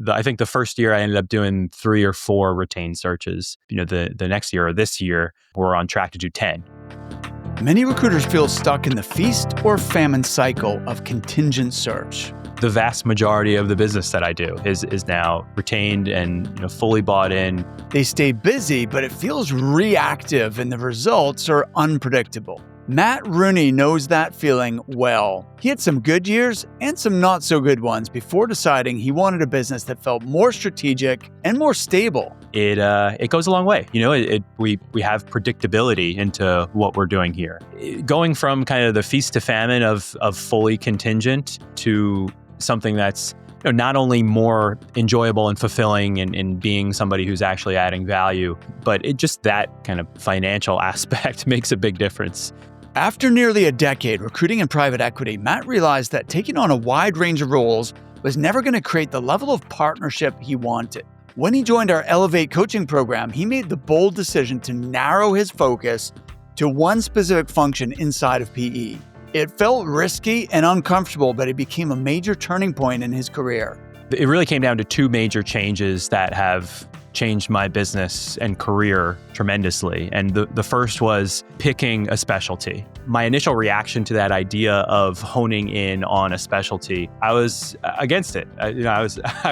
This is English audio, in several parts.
I think the first year I ended up doing 3 or 4 retained searches. The next year or this year, we're on track to do 10. Many recruiters feel stuck in the feast or famine cycle of contingent search. The vast majority of the business that I do is now retained and fully bought in. They stay busy, but it feels reactive and the results are unpredictable. Matt Rooney knows that feeling well. He had some good years and some not so good ones before deciding he wanted a business that felt more strategic and more stable. It goes a long way. We have predictability into what we're doing here. Going from kind of the feast to famine of fully contingent to something that's not only more enjoyable and fulfilling and being somebody who's actually adding value, but just that kind of financial aspect makes a big difference. After nearly a decade recruiting in private equity, Matt realized that taking on a wide range of roles was never going to create the level of partnership he wanted. When he joined our Elevate coaching program, he made the bold decision to narrow his focus to one specific function inside of PE. It felt risky and uncomfortable, but it became a major turning point in his career. It really came down to 2 major changes that have changed my business and career tremendously. And the first was picking a specialty. My initial reaction to that idea of honing in on a specialty, I was against it. I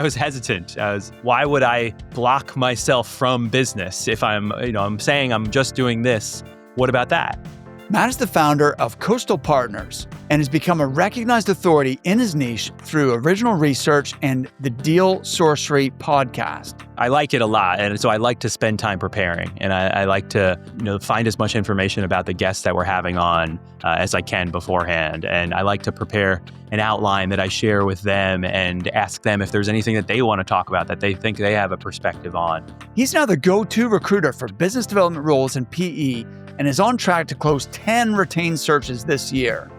was hesitant. Why would I block myself from business if I'm saying I'm just doing this? What about that? Matt is the founder of Coastal Partners and has become a recognized authority in his niche through original research and the Deal Sourcery podcast. I like it a lot, and so I like to spend time preparing, and I like to find as much information about the guests that we're having on as I can beforehand, and I like to prepare an outline that I share with them and ask them if there's anything that they want to talk about that they think they have a perspective on. He's now the go-to recruiter for business development roles in PE and is on track to close 10 retained searches this year.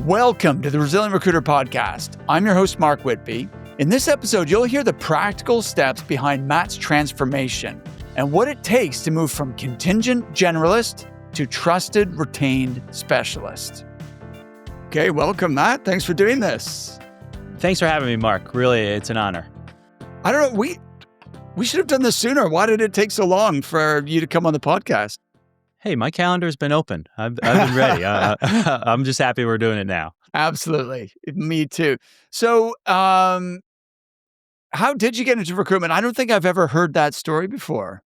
Welcome to the Resilient Recruiter Podcast. I'm your host, Mark Whitby. In this episode, you'll hear the practical steps behind Matt's transformation and what it takes to move from contingent generalist to trusted retained specialist. Okay, welcome, Matt. Thanks for doing this. Thanks for having me, Mark. Really, it's an honor. I don't know, we should have done this sooner. Why did it take so long for you to come on the podcast? Hey, my calendar's been open. I've been ready. I'm just happy we're doing it now. Absolutely. Me too. So, how did you get into recruitment? I don't think I've ever heard that story before.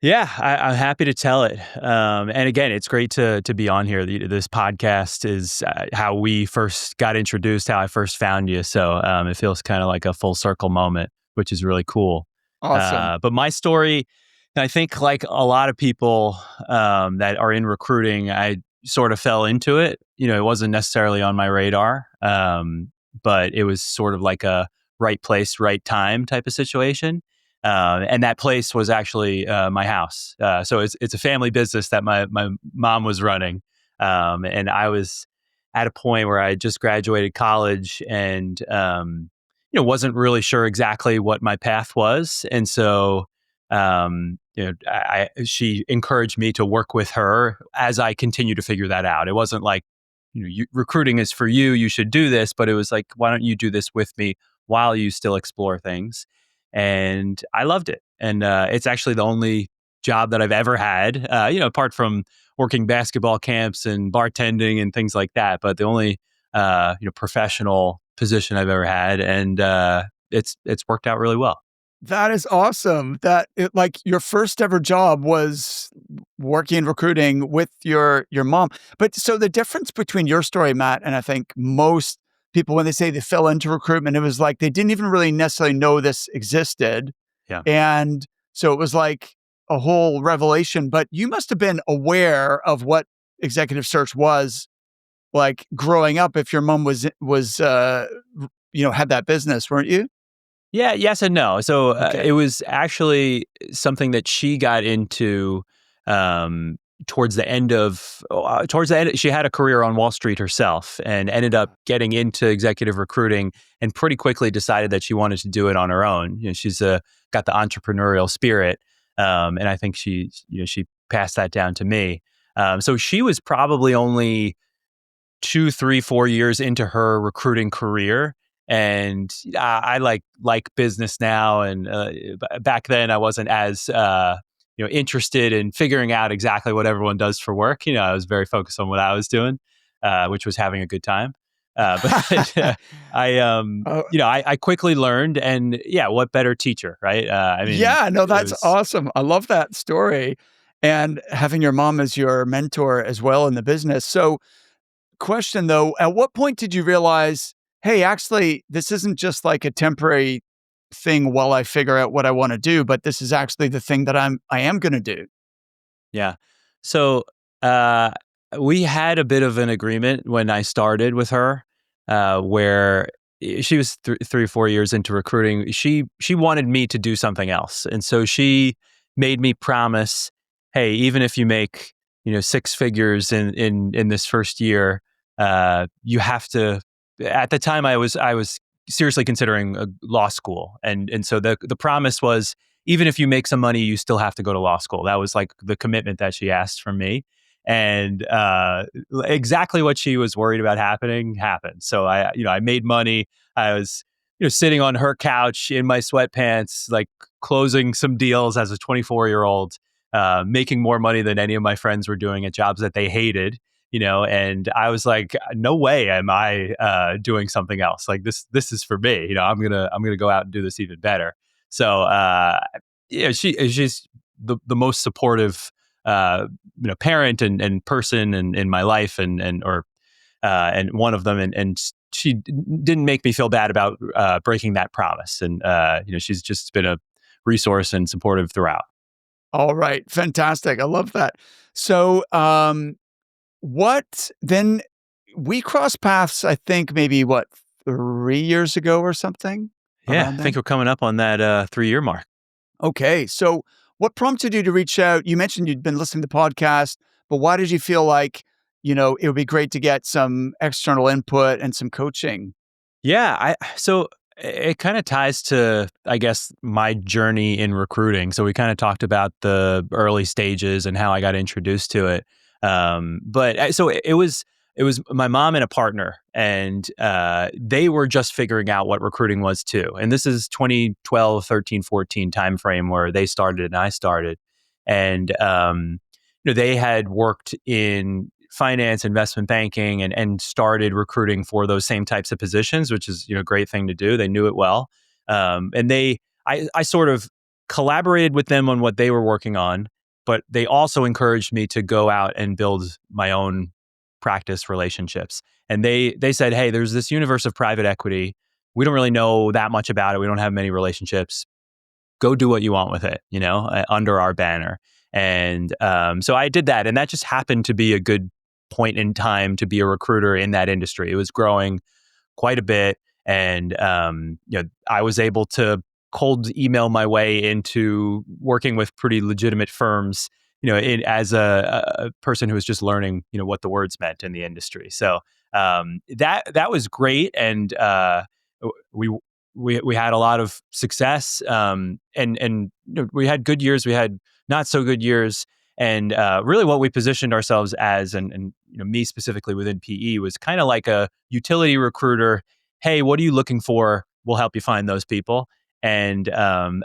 Yeah, I'm happy to tell it. And again, it's great to be on here. This podcast is how we first got introduced, how I first found you. So it feels kind of like a full circle moment, which is really cool. Awesome. But my story, I think like a lot of people that are in recruiting, I sort of fell into it. It wasn't necessarily on my radar, but it was sort of like a right place, right time type of situation. And that place was actually my house. So it's a family business that my mom was running. And I was at a point where I just graduated college and, wasn't really sure exactly what my path was. And so, she encouraged me to work with her as I continue to figure that out. It wasn't like, recruiting is for you, you should do this, but it was like, why don't you do this with me while you still explore things? And I loved it. And it's actually the only job that I've ever had, apart from working basketball camps and bartending and things like that, but the only, professional position I've ever had. And it's worked out really well. That is awesome. Like your first ever job was working in recruiting with your mom. But so the difference between your story, Matt, and I think most people, when they say they fell into recruitment, it was like they didn't even really necessarily know this existed. Yeah. And so it was like a whole revelation. But you must have been aware of what executive search was like growing up if your mom was had that business, weren't you? Yeah, yes and no. So Okay. it was actually something that she got into towards the end. She had a career on Wall Street herself and ended up getting into executive recruiting and pretty quickly decided that she wanted to do it on her own. She's got the entrepreneurial spirit, and I think she passed that down to me. So she was probably only 2, 3, 4 years into her recruiting career. And I like business now, and back then I wasn't as interested in figuring out exactly what everyone does for work. I was very focused on what I was doing, which was having a good time. But Oh, I quickly learned, and yeah, what better teacher, right? I mean, yeah, no, it that's was awesome. I love that story. And having your mom as your mentor as well in the business. So, question though, at what point did you realize, hey, actually, this isn't just like a temporary thing while I figure out what I want to do, but this is actually the thing that I am going to do? Yeah. So uh, we had a bit of an agreement when I started with her, where she was 3 or 4 years into recruiting. She wanted me to do something else, and so she made me promise, "Hey, even if you make 6 figures in this first year, you have to." At the time, I was seriously considering a law school, and so the promise was, even if you make some money, you still have to go to law school. That was like the commitment that she asked from me. And exactly what she was worried about happening happened. So I made money. I was, sitting on her couch in my sweatpants, like closing some deals as a 24-year-old, making more money than any of my friends were doing at jobs that they hated. And I was like, no way am I doing something else. Like this is for me. I'm gonna go out and do this even better. So yeah, she's the most supportive parent and person in my life, and one of them, and she didn't make me feel bad about breaking that promise. And she's just been a resource and supportive throughout. All right, fantastic. I love that. So, what then we crossed paths, I think maybe what, 3 years ago or something Yeah, around I think then? we're coming up on that 3-year mark. Okay. So what prompted you to reach out? You mentioned you'd been listening to the podcast, but why did you feel like, it would be great to get some external input and some coaching? Yeah, so it kind of ties to, I guess, my journey in recruiting. So we kind of talked about the early stages and how I got introduced to it. So it was my mom and a partner, and they were just figuring out what recruiting was too. And this is 2012, 13, 14 timeframe where they started and I started, and they had worked in finance, investment banking, and started recruiting for those same types of positions, which is a great thing to do. They knew it well, and I sort of collaborated with them on what they were working on, but they also encouraged me to go out and build my own practice relationships. And they said, "Hey, there's this universe of private equity. We don't really know that much about it. We don't have many relationships. Go do what you want with it, under our banner." And so I did that. And that just happened to be a good point in time to be a recruiter in that industry. It was growing quite a bit. And I was able to cold email my way into working with pretty legitimate firms, as a person who was just learning, what the words meant in the industry. So that was great. And we we had a lot of success, and we had good years, we had not so good years, and really what we positioned ourselves as, and me specifically within PE, was kind of like a utility recruiter. Hey, what are you looking for? We'll help you find those people. And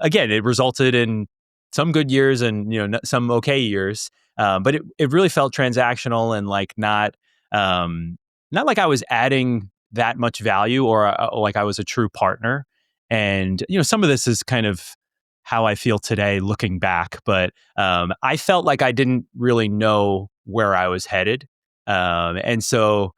again, it resulted in some good years and some okay years, but it really felt transactional and like not like I was adding that much value, or like I was a true partner. And some of this is kind of how I feel today looking back, but I felt like I didn't really know where I was headed, and so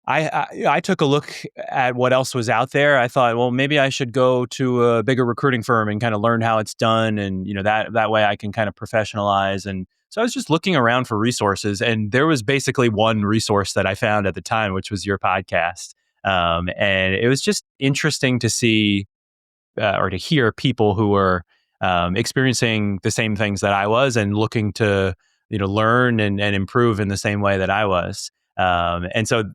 I took a look at what else was out there. I thought, well, maybe I should go to a bigger recruiting firm and kind of learn how it's done, and that way I can kind of professionalize. And so I was just looking around for resources, and there was basically one resource that I found at the time, which was your podcast. And it was just interesting to see, or to hear people who were experiencing the same things that I was, and looking to learn and improve in the same way that I was. And so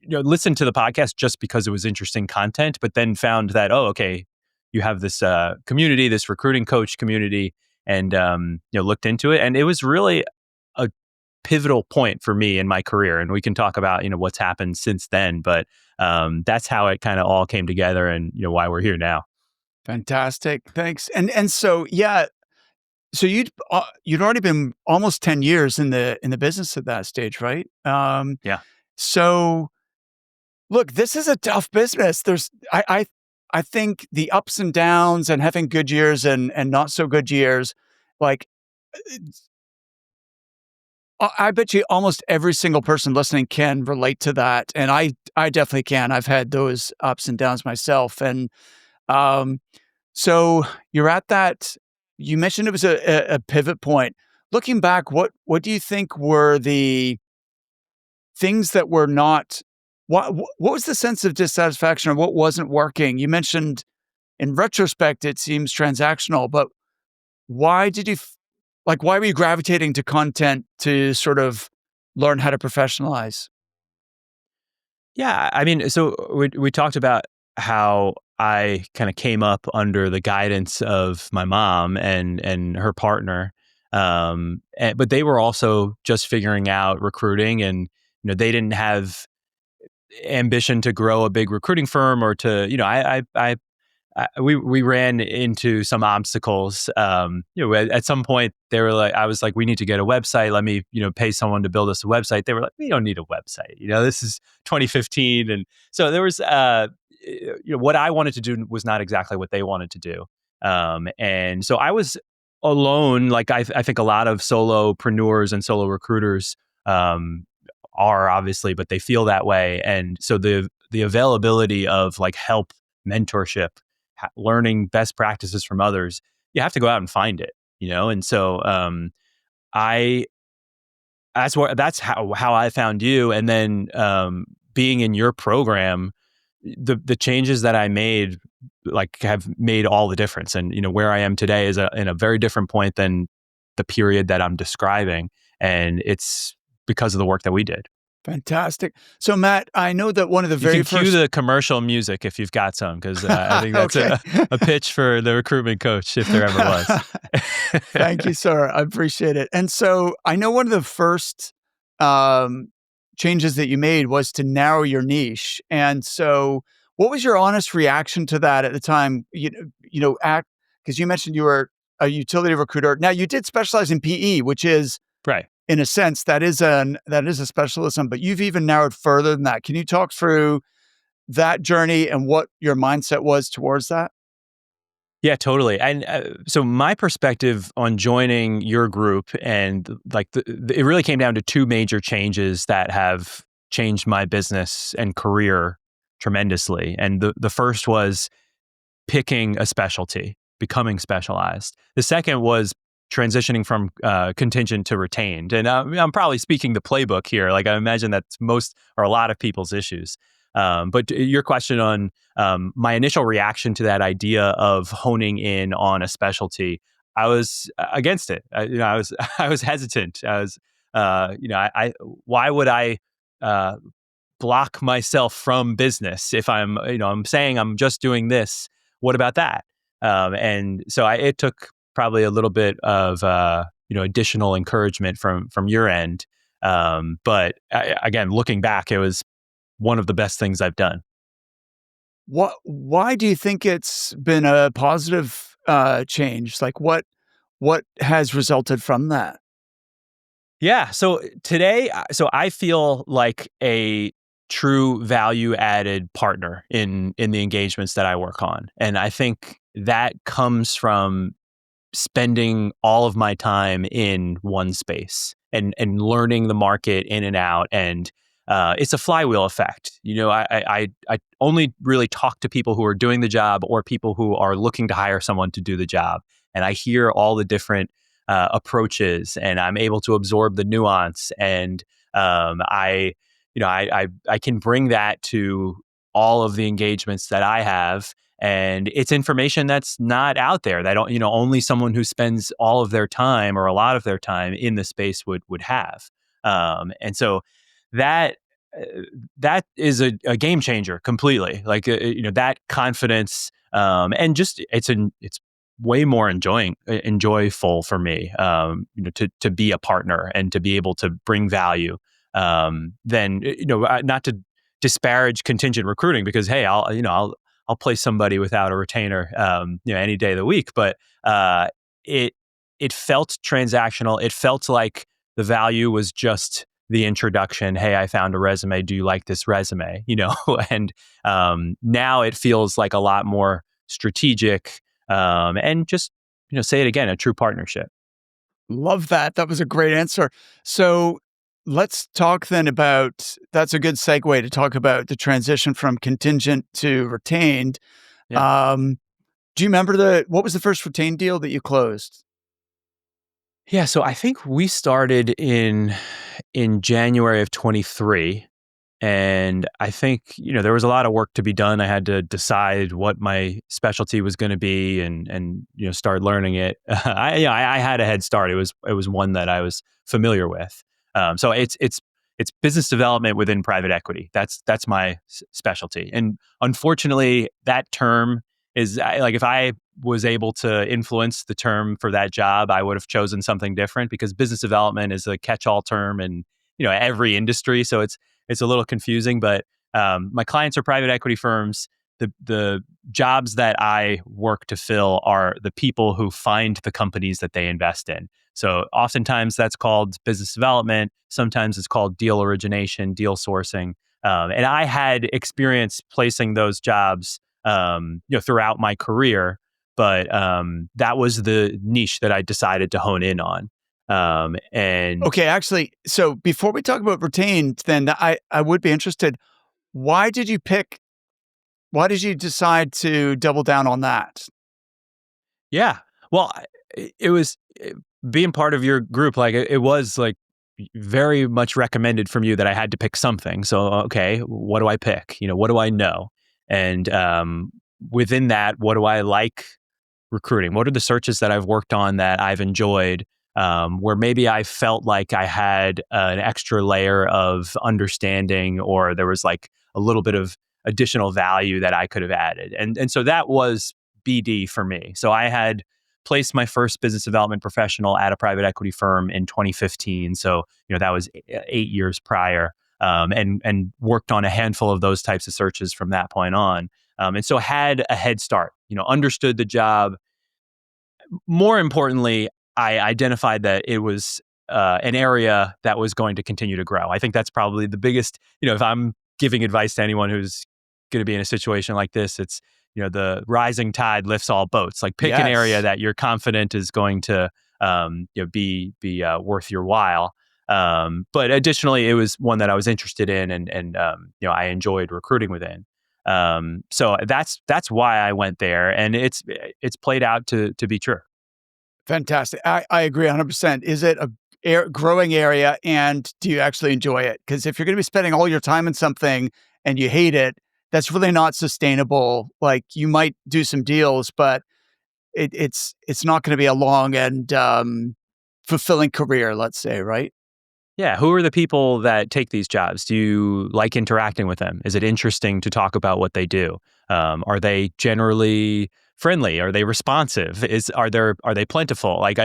listen to the podcast just because it was interesting content, but then found that, oh, okay, you have this community, this recruiting coach community, and looked into it, and it was really a pivotal point for me in my career. And we can talk about what's happened since then, but that's how it kind of all came together, and why we're here now. Fantastic. Thanks. And so, yeah, so you'd already been almost 10 years in the business at that stage, right? Yeah. So look, this is a tough business. I think the ups and downs and having good years and not so good years, like I bet you almost every single person listening can relate to that, and I definitely can. I've had those ups and downs myself, and um, so you're at that. You mentioned it was a pivot point. Looking back, what do you think were the things that were not? What was the sense of dissatisfaction, or what wasn't working? You mentioned in retrospect it seems transactional, but why did you why were you gravitating to content to sort of learn how to professionalize? Yeah, I mean, so we talked about how I kind of came up under the guidance of my mom and her partner, but they were also just figuring out recruiting, and they didn't have ambition to grow a big recruiting firm or to we ran into some obstacles. At some point they were like, I was like, we need to get a website. Let me, pay someone to build us a website. They were like, we don't need a website. This is 2015, and so there was, what I wanted to do was not exactly what they wanted to do, and so I was alone. Like I think a lot of solopreneurs and solo recruiters are obviously, but they feel that way, and so the availability of like help, mentorship, learning best practices from others, you have to go out and find it, And so I that's how I found you, and then being in your program, the changes that I made like have made all the difference, and where I am today is in a very different point than the period that I'm describing, and it's because of the work that we did. Fantastic. So Matt, I know that one of the You very can cue first the commercial music if you've got some, because I think that's Okay. a pitch for the recruitment coach if there ever was. Thank you, sir. I appreciate it. And so I know one of the first um, changes that you made was to narrow your niche. And so what was your honest reaction to that at the time? Act because you mentioned you were a utility recruiter. Now you did specialize in PE, which is Right. in a sense that is a specialism, but you've even narrowed further than that. Can you talk through that journey and what your mindset was towards that? Yeah, totally. And so my perspective on joining your group, and like it really came down to two major changes that have changed my business and career tremendously. And the first was picking a specialty, becoming specialized. The second was transitioning from contingent to retained. And I'm probably speaking the playbook here. Like I imagine that's most or a lot of people's issues. But your question on my initial reaction to that idea of honing in on a specialty, I was against it. I was I was hesitant. I was, I why would I block myself from business if I'm saying I'm just doing this? What about that? And so it took probably a little bit of additional encouragement from your end. But again, looking back, it was one of the best things I've done. Why do you think it's been a positive change? Like what has resulted from that? Yeah. So today, so I feel like a true value added partner in the engagements that I work on, and I think that comes from spending all of my time in one space and learning the market in and out, and it's a flywheel effect. I only really talk to people who are doing the job or people who are looking to hire someone to do the job, and I hear all the different approaches, and I'm able to absorb the nuance, and I can bring that to all of the engagements that I have, and it's information that's not out there that only someone who spends all of their time or a lot of their time in the space would have. And so that uh, that is a game changer completely. Like that confidence, and just it's way more enjoyable for me, to be a partner and to be able to bring value, than not to disparage contingent recruiting because, hey, I'll place somebody without a retainer, any day of the week. But it it felt transactional. It felt like the value was just the introduction. Hey, I found a resume. Do you like this resume? And now it feels like a lot more strategic, and just say it again, a true partnership. Love that. That was a great answer. So let's talk then about that's a good segue to talk about the transition from contingent to retained. Yeah. Um, do you remember what was the first retained deal that you closed? Yeah, so I think we started in January of 23. And I think, there was a lot of work to be done. I had to decide what my specialty was going to be and start learning it. I had a head start. It was one that I was familiar with. So it's business development within private equity. That's my specialty. And unfortunately, that term is like, if I was able to influence the term for that job, I would have chosen something different, because business development is a catch-all term in every industry. So it's a little confusing, but my clients are private equity firms. The jobs that I work to fill are the people who find the companies that they invest in. So oftentimes that's called business development. Sometimes it's called deal origination, deal sourcing. And I had experience placing those jobs, throughout my career, but that was the niche that I decided to hone in on. And Okay, actually, so before we talk about retained, then I would be interested. Why did you pick? Why did you decide to double down on that? Yeah. Well, it was being part of your group. Like it was like very much recommended from you that I had to pick something. So, okay, what do I pick? What do I know? And within that, what do I like recruiting? What are the searches that I've worked on that I've enjoyed? Where maybe I felt like I had an extra layer of understanding, or there was like a little bit of additional value that I could have added. And so that was BD for me. So I had placed my first business development professional at a private equity firm in 2015. So, that was 8 years prior. And worked on a handful of those types of searches from that point on. And so had a head start, understood the job. More importantly, I identified that it was an area that was going to continue to grow. I think that's probably the biggest, if I'm giving advice to anyone who's going to be in a situation like this, it's, the rising tide lifts all boats. Like, pick an area Yes. that you're confident is going to, be worth your while. But additionally, it was one that I was interested in, and I enjoyed recruiting within. So that's why I went there, and it's played out to be true. Fantastic. I agree 100%. Is it a growing area, and do you actually enjoy it? Because if you're going to be spending all your time in something and you hate it, that's really not sustainable. Like, you might do some deals, but it's not going to be a long and fulfilling career, let's say, right? Yeah, who are the people that take these jobs? Do you like interacting with them? Is it interesting to talk about what they do? Are they generally friendly? Are they responsive? Are they plentiful? Like,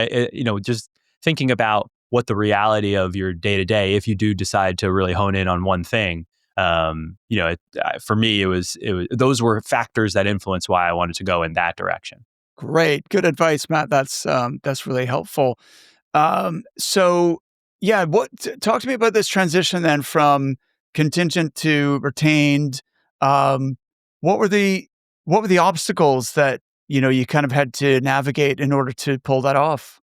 just thinking about what the reality of your day to day, if you do decide to really hone in on one thing. For me, it was those were factors that influenced why I wanted to go in that direction. Great, good advice, Matt. That's really helpful. So yeah, talk to me about this transition then from contingent to retained. Um, what were the what were the obstacles that you kind of had to navigate in order to pull that off?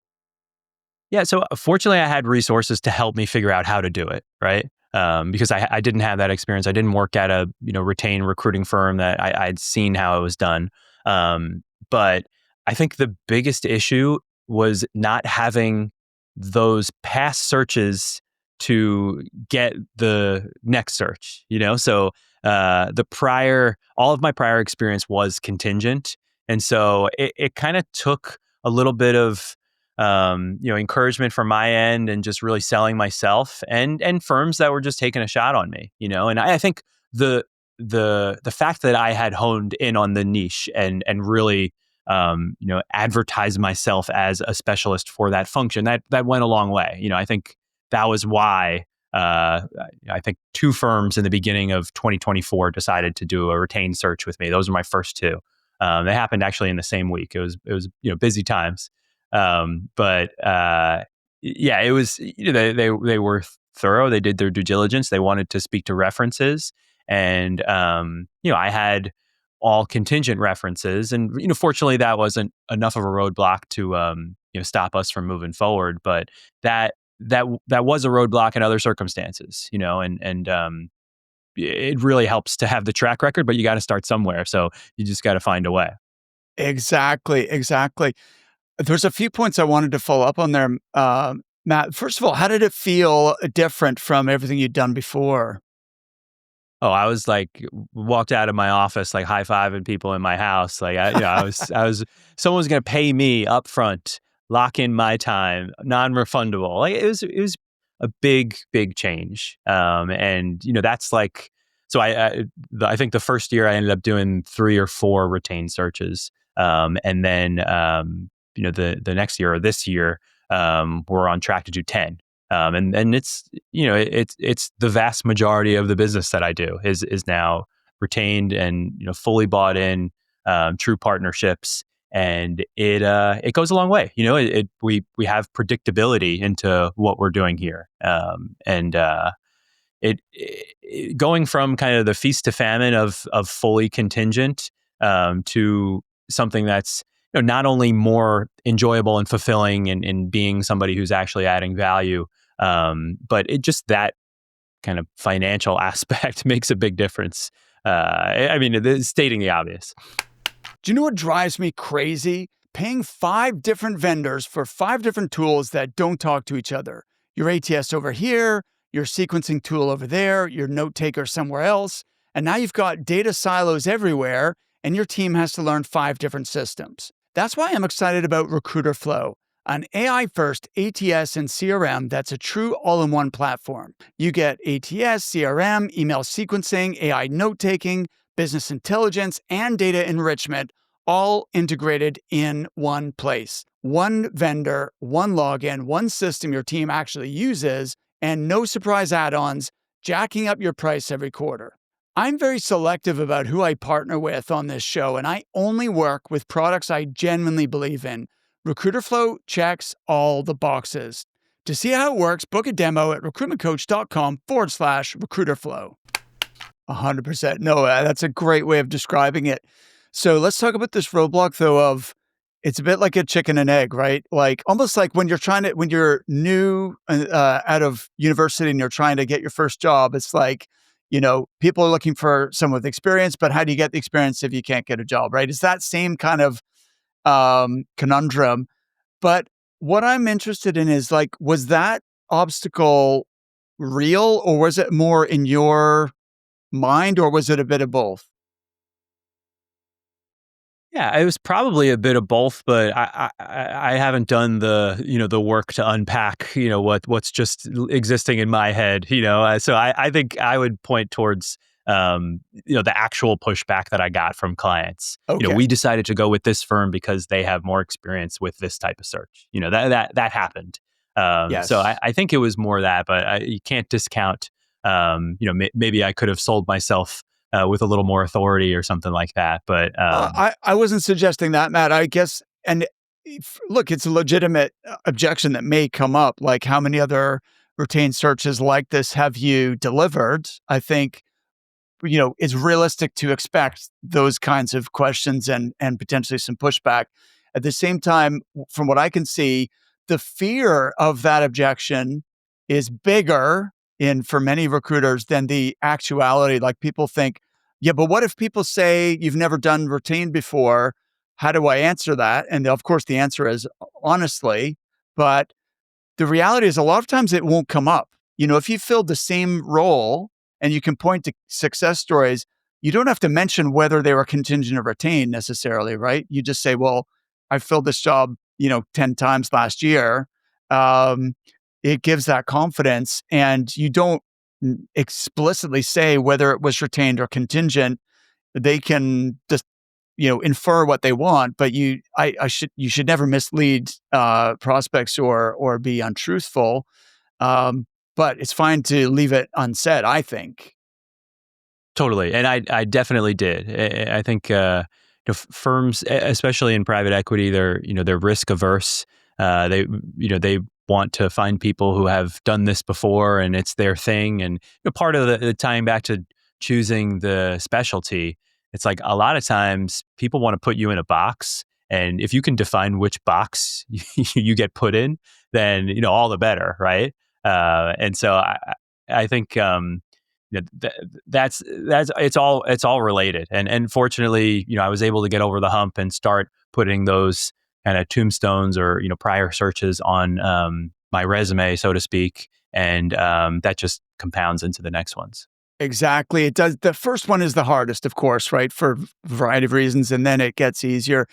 Yeah, so fortunately, I had resources to help me figure out how to do it, right? Because I didn't have that experience. I didn't work at a retained recruiting firm that I'd seen how it was done. But I think the biggest issue was not having those past searches to get the next search. So all of my prior experience was contingent, and so it kind of took a little bit of encouragement from my end, and just really selling myself, and firms that were just taking a shot on me, and I think the the fact that I had honed in on the niche and really advertised myself as a specialist for that function, that went a long way. I think that was why I think 2 firms in the beginning of 2024 decided to do a retained search with me. Those are my first 2. They happened actually in the same week. It was busy times, but yeah, it was they were thorough. They did their due diligence. They wanted to speak to references, and I had all contingent references, and fortunately that wasn't enough of a roadblock to stop us from moving forward. But that was a roadblock in other circumstances, and it really helps to have the track record, but you got to start somewhere. So you just got to find a way. Exactly, exactly. There's a few points I wanted to follow up on there, Matt. First of all, how did it feel different from everything you'd done before? Oh, I was like, walked out of my office, like high fiving people in my house. Like, someone was going to pay me up front, lock in my time, non-refundable. Like, it was a big, big change. And that's like, so I think the first year I ended up doing 3 or 4 retained searches. And then, the next year or this year, we're on track to do 10. And it's it's the vast majority of the business that I do is now retained and fully bought in, true partnerships, and it goes a long way. We have predictability into what we're doing here, and going from kind of the feast to famine of fully contingent, to something that's not only more enjoyable and fulfilling and being somebody who's actually adding value, but it just that kind of financial aspect makes a big difference. I mean, it's stating the obvious. Do you know what drives me crazy? Paying 5 different vendors for 5 different tools that don't talk to each other. Your ATS over here, your sequencing tool over there, your note taker somewhere else. And now you've got data silos everywhere, and your team has to learn 5 different systems. That's why I'm excited about Recruiter Flow, an AI-first ATS and CRM that's a true all-in-one platform. You get ATS, CRM, email sequencing, AI note-taking, business intelligence, and data enrichment, all integrated in one place. One vendor, one login, one system your team actually uses, and no surprise add-ons jacking up your price every quarter. I'm very selective about who I partner with on this show, and I only work with products I genuinely believe in. Recruiterflow checks all the boxes. To see how it works, book a demo at recruitmentcoach.com/recruiterflow. 100%. No, that's a great way of describing it. So let's talk about this roadblock, though, of it's a bit like a chicken and egg, right? Like almost like when you're new out of university and you're trying to get your first job, it's like, people are looking for someone with experience, but how do you get the experience if you can't get a job, right? It's that same kind of conundrum. But what I'm interested in is like, was that obstacle real, or was it more in your mind, or was it a bit of both? Yeah, it was probably a bit of both, but I haven't done the work to unpack what's just existing in my head. So I think I would point towards the actual pushback that I got from clients. Okay. We decided to go with this firm because they have more experience with this type of search. That happened. So Yes. I think it was more that, but you can't discount. Maybe I could have sold myself with a little more authority or something like that. But I wasn't suggesting that, Matt. I guess, and look, it's a legitimate objection that may come up. Like, how many other retained searches like this have you delivered? I think, it's realistic to expect those kinds of questions and potentially some pushback. At the same time, from what I can see, the fear of that objection is bigger for many recruiters than the actuality. Like people think, yeah, but what if people say you've never done retained before? How do I answer that? And of course, the answer is honestly, but the reality is a lot of times it won't come up. If you filled the same role and you can point to success stories, you don't have to mention whether they were contingent or retained necessarily, right? You just say, well, I filled this job, 10 times last year. It gives that confidence, and you don't explicitly say whether it was retained or contingent. They can just infer what they want, but you should never mislead prospects or be untruthful. but it's fine to leave it unsaid, I think. Totally, and I definitely did. I think firms, especially in private equity, they're risk averse. They want to find people who have done this before, and it's their thing. And part of the tying back to choosing the specialty, it's like a lot of times people want to put you in a box, and if you can define which box you get put in, then all the better, right? And so I think. That's it's all related, and fortunately, I was able to get over the hump and start putting those kind of tombstones or prior searches on my resume, so to speak, and that just compounds into the next ones. Exactly. It does. The first one is the hardest, of course, right? For a variety of reasons, and then it gets easier.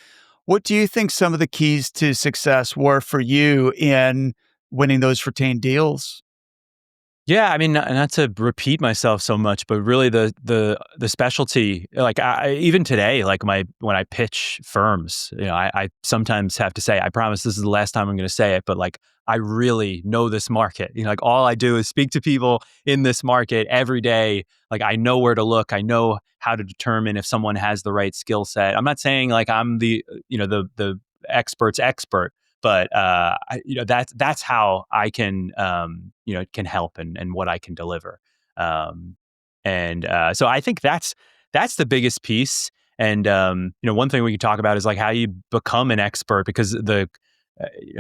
What do you think some of the keys to success were for you in winning those retained deals? Yeah, I mean, not to repeat myself so much, but really the specialty, like even today, like when I pitch firms, I sometimes have to say, I promise this is the last time I'm going to say it, but like I really know this market. Like all I do is speak to people in this market every day. Like I know where to look. I know how to determine if someone has the right skill set. I'm not saying like I'm the expert's expert, but that's how I can can help and what I can deliver. Um, and so I think that's the biggest piece. And one thing we can talk about is like how you become an expert, because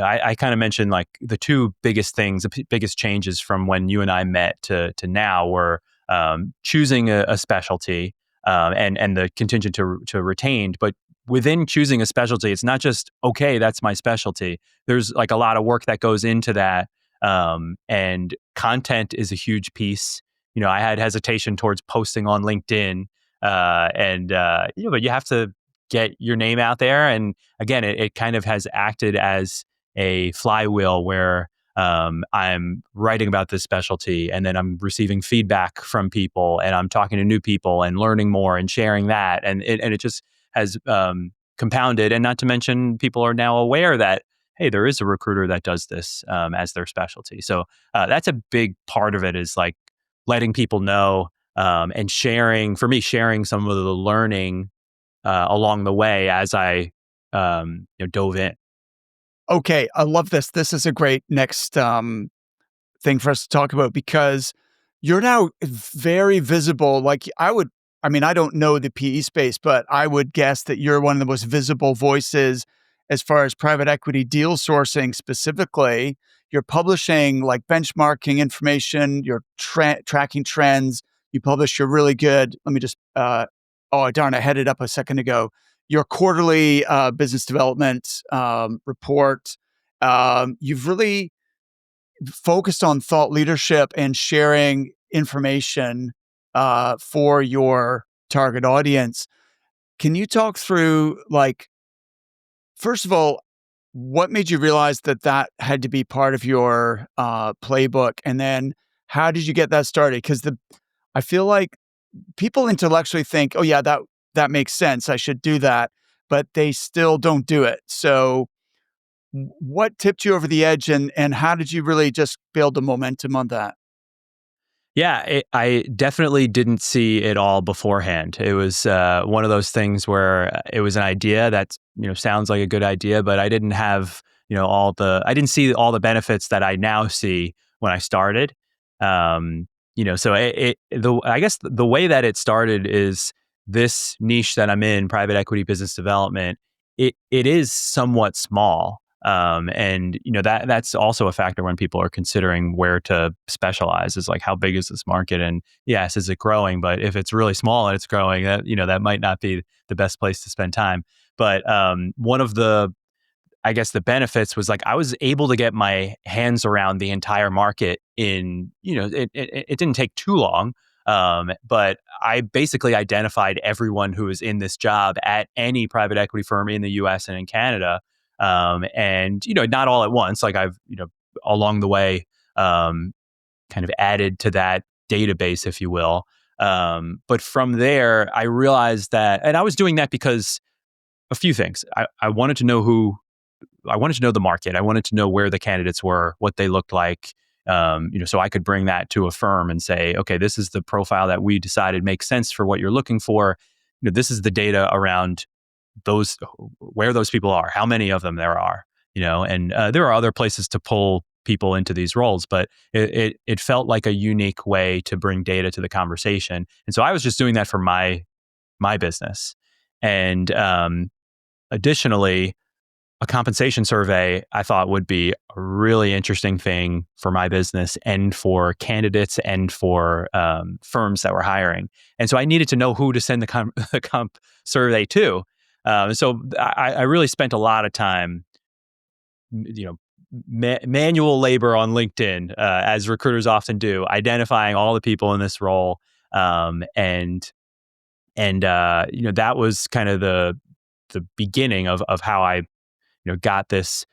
I kind of mentioned like the two biggest things, biggest changes from when you and I met to now were choosing a specialty, and the contingent to retained, but within choosing a specialty, it's not just, okay, that's my specialty. There's like a lot of work that goes into that. And content is a huge piece. I had hesitation towards posting on LinkedIn, but you have to get your name out there. And again, it kind of has acted as a flywheel where I'm writing about this specialty, and then I'm receiving feedback from people, and I'm talking to new people and learning more and sharing that. And it just has compounded. And not to mention, people are now aware that, hey, there is a recruiter that does this as their specialty. So that's a big part of it, is like letting people know, and sharing, for me, sharing some of the learning along the way as I dove in. Okay, I love this. This is a great next thing for us to talk about, because you're now very visible. Like I mean, I don't know the PE space, but I would guess that you're one of the most visible voices as far as private equity deal sourcing specifically. You're publishing like benchmarking information, you're tracking trends. You publish your really good, let me just, oh, darn, I had it up a second ago. Your quarterly business development report. You've really focused on thought leadership and sharing information for your target audience. Can you talk through, like, first of all, what made you realize that that had to be part of your playbook, and then how did you get that started? Because I feel like people intellectually think, oh yeah, that makes sense, I should do that, but they still don't do it. So what tipped you over the edge, and how did you really just build the momentum on that? Yeah, I definitely didn't see it all beforehand. It was one of those things where it was an idea that sounds like a good idea, but I didn't have I didn't see all the benefits that I now see when I started. So I guess the way that it started is this niche that I'm in, private equity business development. It is somewhat small. And that's also a factor when people are considering where to specialize, is like, how big is this market? And yes, is it growing? But if it's really small and it's growing, that might not be the best place to spend time. But one of I guess the benefits was like I was able to get my hands around the entire market in, it didn't take too long. But I basically identified everyone who was in this job at any private equity firm in the US and in Canada. And, not all at once, like I've, along the way, kind of added to that database, if you will. But from there, I realized that, and I was doing that because a few things. I wanted to know I wanted to know the market. I wanted to know where the candidates were, what they looked like, So I could bring that to a firm and say, okay, this is the profile that we decided makes sense for what you're looking for. This is the data around those, where those people are, how many of them there are, and there are other places to pull people into these roles, but it felt like a unique way to bring data to the conversation. And so I was just doing that for my business. And additionally, a compensation survey I thought would be a really interesting thing for my business and for candidates and for firms that were hiring. And so I needed to know who to send the comp survey to. So I really spent a lot of time, manual labor on LinkedIn, as recruiters often do, identifying all the people in this role. And that was kind of the beginning of how I got this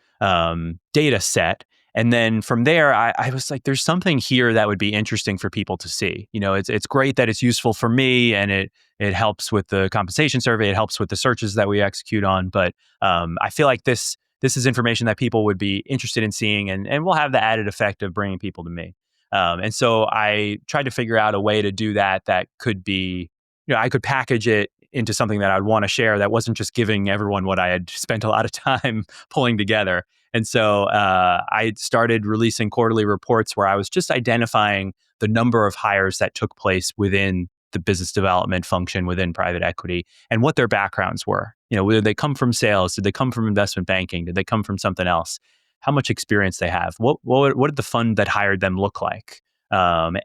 data set. And then from there, I was like, there's something here that would be interesting for people to see. It's great that it's useful for me, and it helps with the compensation survey. It helps with the searches that we execute on. But I feel like this is information that people would be interested in seeing, and will have the added effect of bringing people to me. And so I tried to figure out a way to do that could be, I could package it into something that I'd want to share that wasn't just giving everyone what I had spent a lot of time pulling together. And so I started releasing quarterly reports where I was just identifying the number of hires that took place within the business development function within private equity and what their backgrounds were. Whether they come from sales, did they come from investment banking, did they come from something else? How much experience they have? What did the fund that hired them look like? That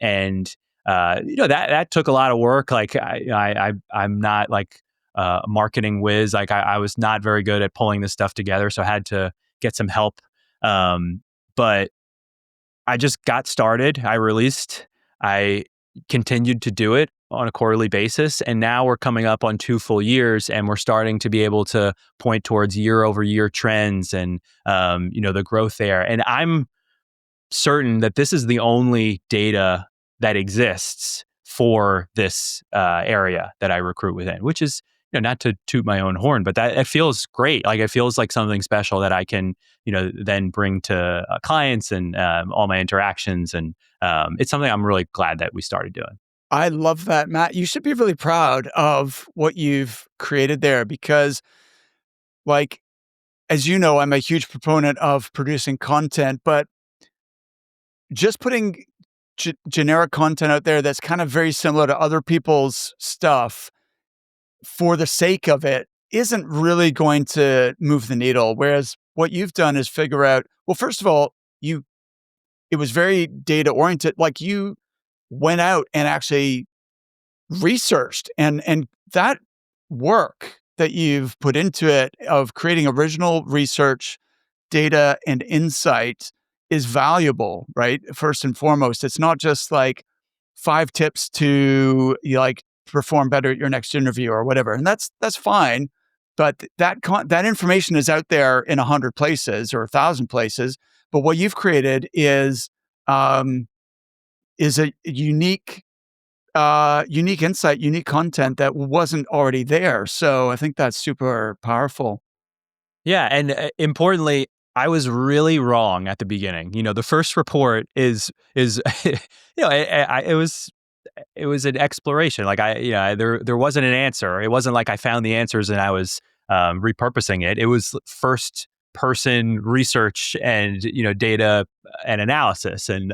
took a lot of work. Like I'm not like a marketing whiz. Like I was not very good at pulling this stuff together, so I had to get some help. But I just got started. I continued to do it on a quarterly basis, and now we're coming up on 2 full years, and we're starting to be able to point towards year-over-year trends and the growth there. And I'm certain that this is the only data that exists for this area that I recruit within, which is, not to toot my own horn, but that it feels great. Like it feels like something special that I can, then bring to clients and all my interactions. And it's something I'm really glad that we started doing. I love that, Matt. You should be really proud of what you've created there because, like, as you know, I'm a huge proponent of producing content, but just putting generic content out there that's kind of very similar to other people's stuff for the sake of it isn't really going to move the needle. Whereas what you've done is figure out, well, first of all, it was very data oriented. Like you went out and actually researched and that work that you've put into it of creating original research, data and insight is valuable, right? First and foremost, it's not just like 5 tips to perform better at your next interview or whatever. And that's fine. But that information is out there in 100 places or 1,000 places. But what you've created is a unique insight, unique content that wasn't already there. So I think that's super powerful. Yeah, and importantly, I was really wrong at the beginning. The first report is it was an exploration. Like there wasn't an answer. It wasn't like I found the answers and I was repurposing it. It was first person research and data and analysis. And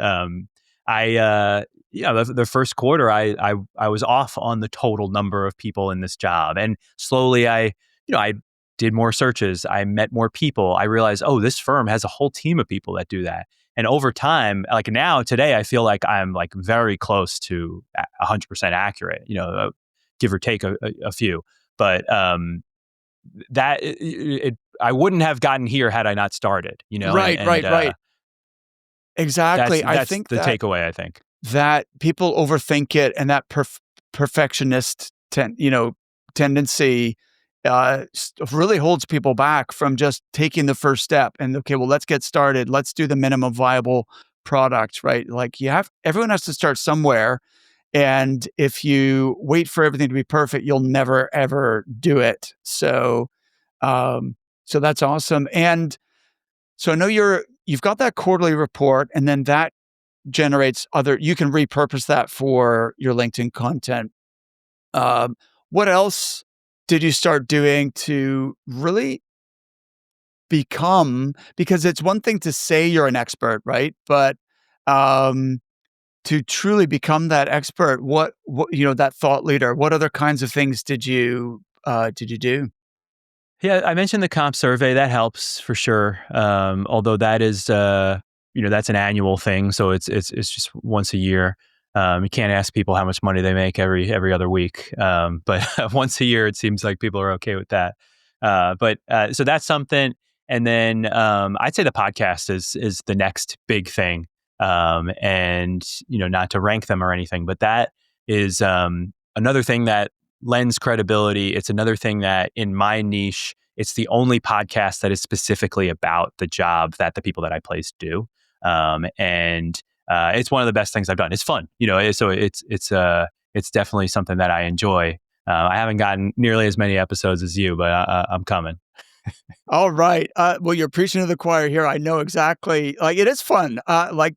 the first quarter I was off on the total number of people in this job, and slowly I did more searches. I met more people. I realized, oh, this firm has a whole team of people that do that. And over time, like now, today, I feel like I'm like very close to 100% accurate, give or take a few. But I wouldn't have gotten here had I not started, Right. Exactly. I That's think the takeaway, I think. that people overthink it, and that perfectionist tendency really holds people back from just taking the first step and, okay, well, let's get started. Let's do the minimum viable product, right? Like everyone has to start somewhere. And if you wait for everything to be perfect, you'll never, ever do it. So that's awesome. And so I know you've got that quarterly report, and then that generates you can repurpose that for your LinkedIn content. What else did you start doing to really become, because it's one thing to say you're an expert, right? But um, to truly become that expert, that thought leader, what other kinds of things did you do? Yeah, I mentioned the comp survey. That helps for sure. Although that is, that's an annual thing, so it's just once a year. You can't ask people how much money they make every other week. But once a year, it seems like people are okay with that. So that's something. And then I'd say the podcast is the next big thing. And not to rank them or anything, but that is another thing that lends credibility. It's another thing that in my niche, it's the only podcast that is specifically about the job that the people that I place do. And it's one of the best things I've done. It's fun, so it's definitely something that I enjoy. I haven't gotten nearly as many episodes as you, but I'm coming. All right. Well, you're preaching to the choir here. I know exactly. Like, it is fun. Like,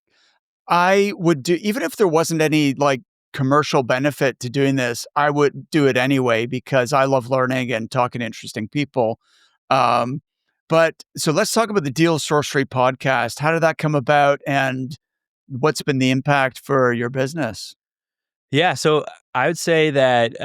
I would do, even if there wasn't any like commercial benefit to doing this, I would do it anyway because I love learning and talking to interesting people. Um, but so let's talk about the Deal Sourcery podcast. How did that come about, and what's been the impact for your business? Yeah, so I would say that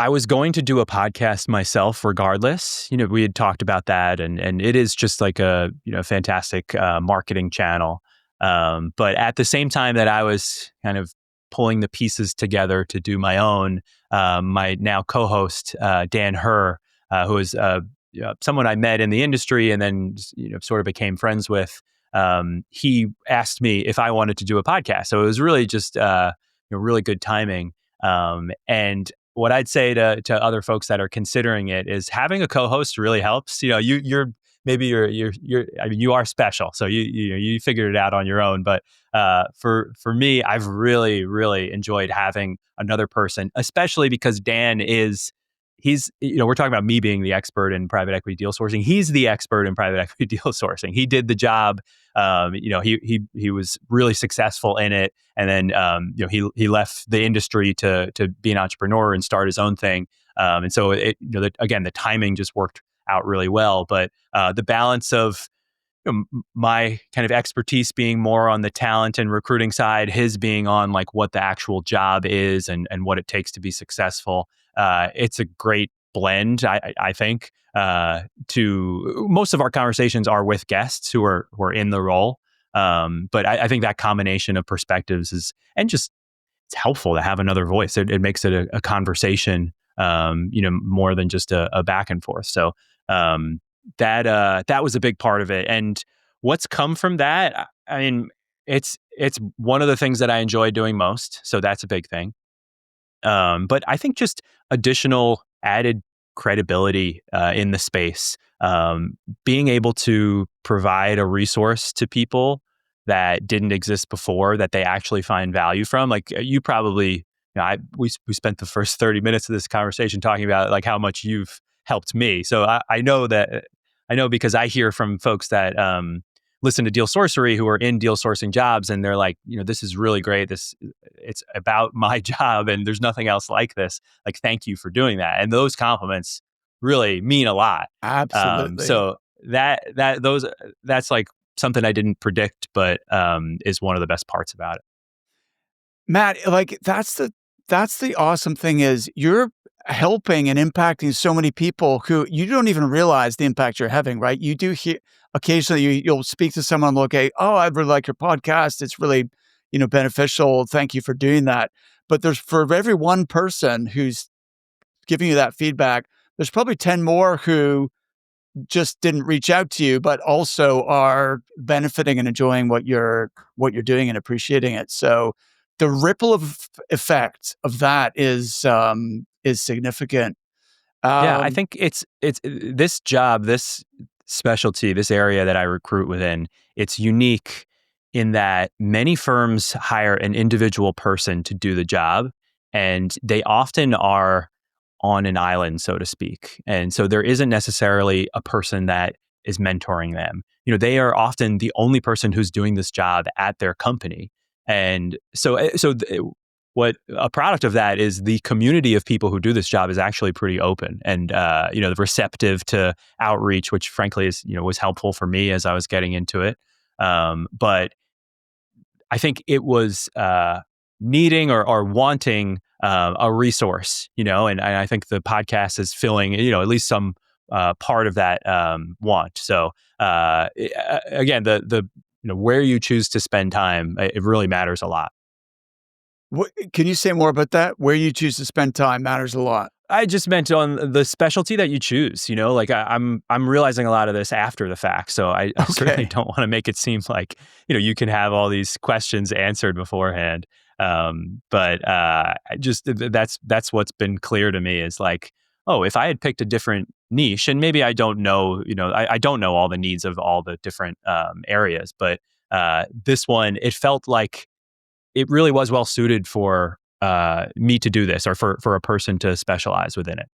I was going to do a podcast myself, regardless. We had talked about that, and it is just like a fantastic marketing channel. But at the same time that I was kind of pulling the pieces together to do my own, my now co-host Dan Herr, who is someone I met in the industry and then sort of became friends with. He asked me if I wanted to do a podcast, so it was really just really good timing. And what I'd say to other folks that are considering it is having a co-host really helps. I mean, you are special, so you figured it out on your own. But for me, I've really really enjoyed having another person, especially because we're talking about me being the expert in private equity deal sourcing. He's the expert in private equity deal sourcing. He did the job. He was really successful in it, and then he left the industry to be an entrepreneur and start his own thing. And so again, the timing just worked out really well. But the balance of my kind of expertise being more on the talent and recruiting side, his being on like what the actual job is and what it takes to be successful. It's a great blend, I think. To most of our conversations are with guests who are in the role, but I think that combination of perspectives and just it's helpful to have another voice. It makes it a conversation, more than just a back and forth. So that was a big part of it. And what's come from that, I mean, it's one of the things that I enjoy doing most. So that's a big thing. But I think just additional added credibility in the space, being able to provide a resource to people that didn't exist before that they actually find value from. Like you probably, we spent the first 30 minutes of this conversation talking about like how much you've helped me. So I know that I know because I hear from folks that listen to Deal Sourcery who are in deal sourcing jobs, and they're like, this is really great. It's about my job, and there's nothing else like this. Like, thank you for doing that. And those compliments really mean a lot. Absolutely. So that's like something I didn't predict, but is one of the best parts about it. Matt, like that's the awesome thing is you're helping and impacting so many people who you don't even realize the impact you're having, right? You do hear occasionally you'll speak to someone, look, hey, oh, I really like your podcast. It's really, beneficial. Thank you for doing that. But there's for every one person who's giving you that feedback, there's probably 10 more who just didn't reach out to you, but also are benefiting and enjoying what you're doing and appreciating it. So the ripple of effect of that is significant. Yeah, I Um, think it's this job, this specialty, this area that I recruit within, it's unique in that many firms hire an individual person to do the job, and they often are on an island, so to speak. And so there isn't necessarily a person that is mentoring them. They are often the only person who's doing this job at their company. And what a product of that is the community of people who do this job is actually pretty open and receptive to outreach, which frankly is was helpful for me as I was getting into it. But I think it was needing or wanting a resource, and I think the podcast is filling, at least some part of that want. So again, the where you choose to spend time, it really matters a lot. Can you say more about that? Where you choose to spend time matters a lot. I just meant on the specialty that you choose. Like I'm realizing a lot of this after the fact, so I certainly don't want to make it seem like you can have all these questions answered beforehand. But that's what's been clear to me is like, oh, if I had picked a different niche, and maybe I don't know, I don't know all the needs of all the different areas, but this one, it felt like it really was well suited for me to do this, or for a person to specialize within it.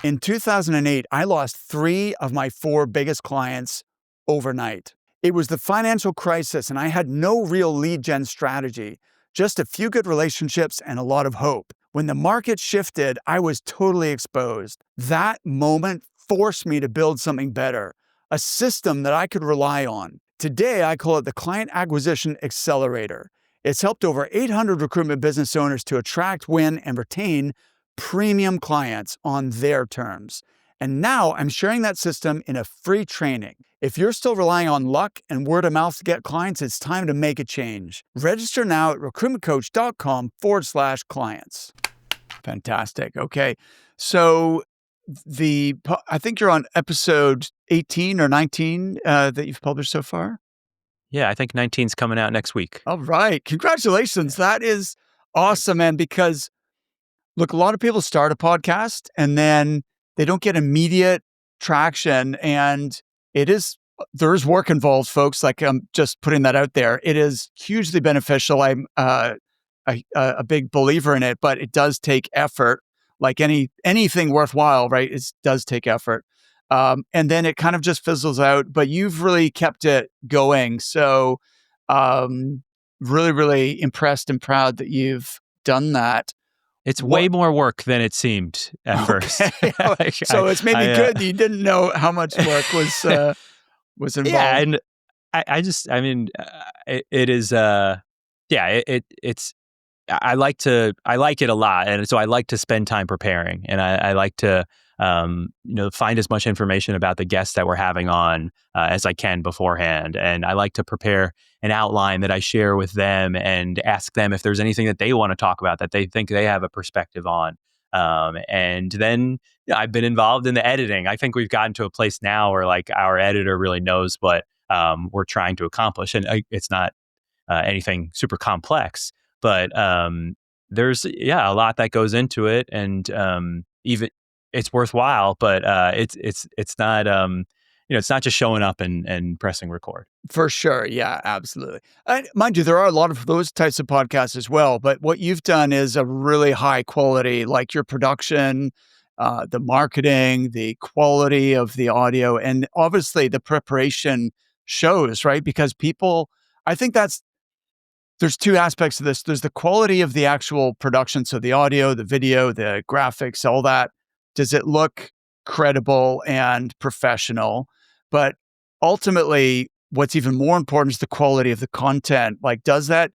In 2008, I lost 3 of my 4 biggest clients overnight. It was the financial crisis, and I had no real lead gen strategy, just a few good relationships and a lot of hope. When the market shifted, I was totally exposed. That moment forced me to build something better, a system that I could rely on. Today, I call it the Client Acquisition Accelerator. It's helped over 800 recruitment business owners to attract, win, and retain premium clients on their terms. And now I'm sharing that system in a free training. If you're still relying on luck and word of mouth to get clients, it's time to make a change. Register now at recruitmentcoach.com/clients. Fantastic. Okay. So I think you're on episode 18 or 19 that you've published so far. Yeah, I think 19's coming out next week. All right. Congratulations. That is awesome, man, because look, a lot of people start a podcast and then they don't get immediate traction, and there is work involved, folks. Like, I'm just putting that out there. It is hugely beneficial. I'm a big believer in it, but it does take effort. Like anything worthwhile, right? It does take effort. And then it kind of just fizzles out, but you've really kept it going. So, really, really impressed and proud that you've done that. It's way more work than it seemed at first. So it's maybe good that you didn't know how much work was involved. Yeah, and it is. It's. I like it a lot, and so I like to spend time preparing, and I like to find as much information about the guests that we're having on as I can beforehand, and I like to prepare an outline that I share with them and ask them if there's anything that they want to talk about that they think they have a perspective on. And then I've been involved in the editing. I think we've gotten to a place now where like our editor really knows what we're trying to accomplish, and it's not anything super complex. But there's a lot that goes into it, and even it's worthwhile. But it's not it's not just showing up and pressing record. For sure, yeah, absolutely. And mind you, there are a lot of those types of podcasts as well. But what you've done is a really high quality, like your production, the marketing, the quality of the audio, and obviously the preparation shows, right? Because I think there's 2 aspects of this. There's the quality of the actual production. So the audio, the video, the graphics, all that. Does it look credible and professional? But ultimately, what's even more important is the quality of the content. Like, is that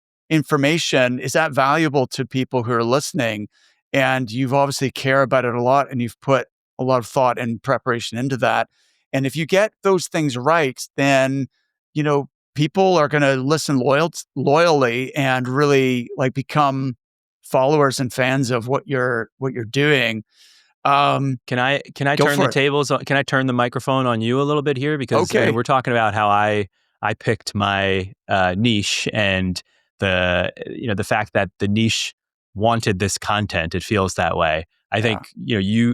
valuable to people who are listening? And you've obviously care about it a lot, and you've put a lot of thought and preparation into that. And if you get those things right, then, people are going to listen loyally and really like become followers and fans of what you're doing. Can I turn the tables? Can I turn the microphone on you a little bit here? Because we're talking about how I picked my niche, and the fact that the niche wanted this content. It feels that way. I think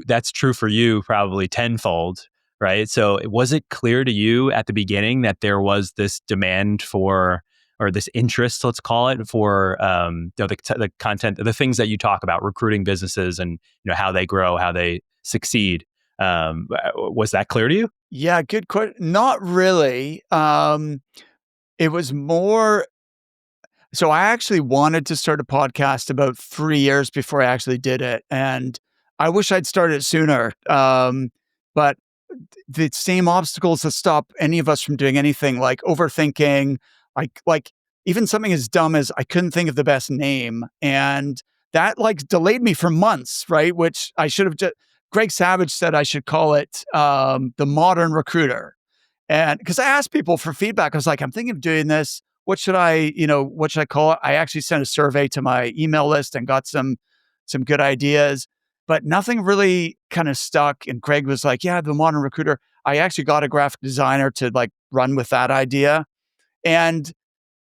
that's true for you probably tenfold. Right. So was it clear to you at the beginning that there was this demand for, or this interest, let's call it, for the content, the things that you talk about, recruiting businesses and how they grow, how they succeed? Was that clear to you? Yeah, good question. Not really. It was more. So I actually wanted to start a podcast about 3 years before I actually did it, and I wish I'd started it sooner. But the same obstacles that stop any of us from doing anything, like overthinking, like even something as dumb as I couldn't think of the best name, and that like delayed me for months, right? Which I should have just. Greg Savage said I should call it the modern recruiter, and because I asked people for feedback, I was like, I'm thinking of doing this. What should I call it? I actually sent a survey to my email list and got some good ideas, but nothing really kind of stuck. And Greg was like, yeah, the modern recruiter. I actually got a graphic designer to like run with that idea. And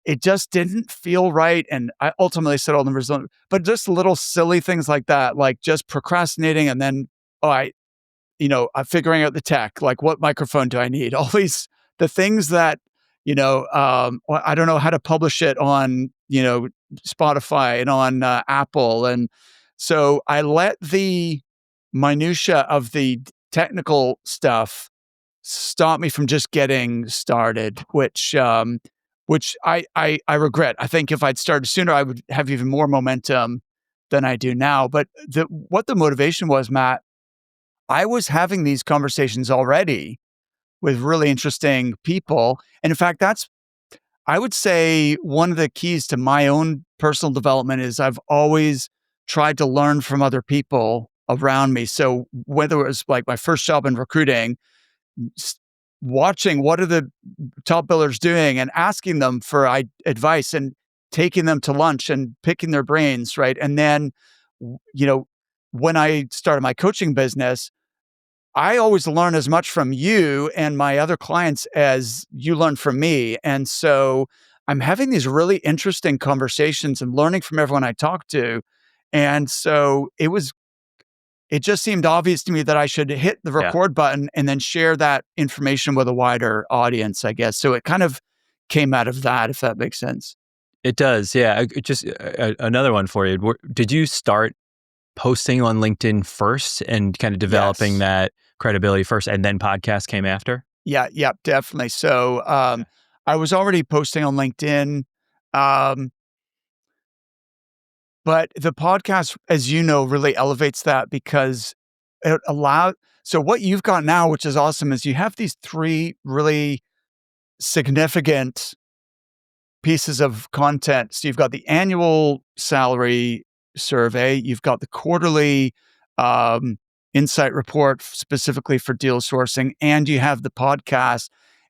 it just didn't feel right. And I ultimately settled on the result. But just little silly things like that, like just procrastinating and then, oh, I'm figuring out the tech, like what microphone do I need? All these the things that, I don't know how to publish it on, Spotify and on Apple. And so I let the minutia of the technical stuff stop me from just getting started, which I regret. I think if I'd started sooner, I would have even more momentum than I do now. But what the motivation was, Matt, I was having these conversations already with really interesting people. And in fact, I would say one of the keys to my own personal development is I've always tried to learn from other people around me. So whether it was like my first job in recruiting, s- watching what are the top billers doing and asking them for advice and taking them to lunch and picking their brains, right? And then, w- you know, when I started my coaching business, I always learn as much from you and my other clients as you learn from me. And so I'm having these really interesting conversations and learning from everyone I talk to. And so it just seemed obvious to me that I should hit the Yeah. record button and then share that information with a wider audience, I guess. So it kind of came out of that, if that makes sense. It does. Yeah. Just another one for you. Did you start posting on LinkedIn first and kind of developing Yes. that credibility first, and then podcast came after? Yeah, yeah, definitely. So I was already posting on LinkedIn. Um, But the podcast, as you know, really elevates that because it allows. So what you've got now, which is awesome, is you have these three really significant pieces of content. So you've got the annual salary survey, you've got the quarterly um, insight report specifically for deal sourcing, and you have the podcast.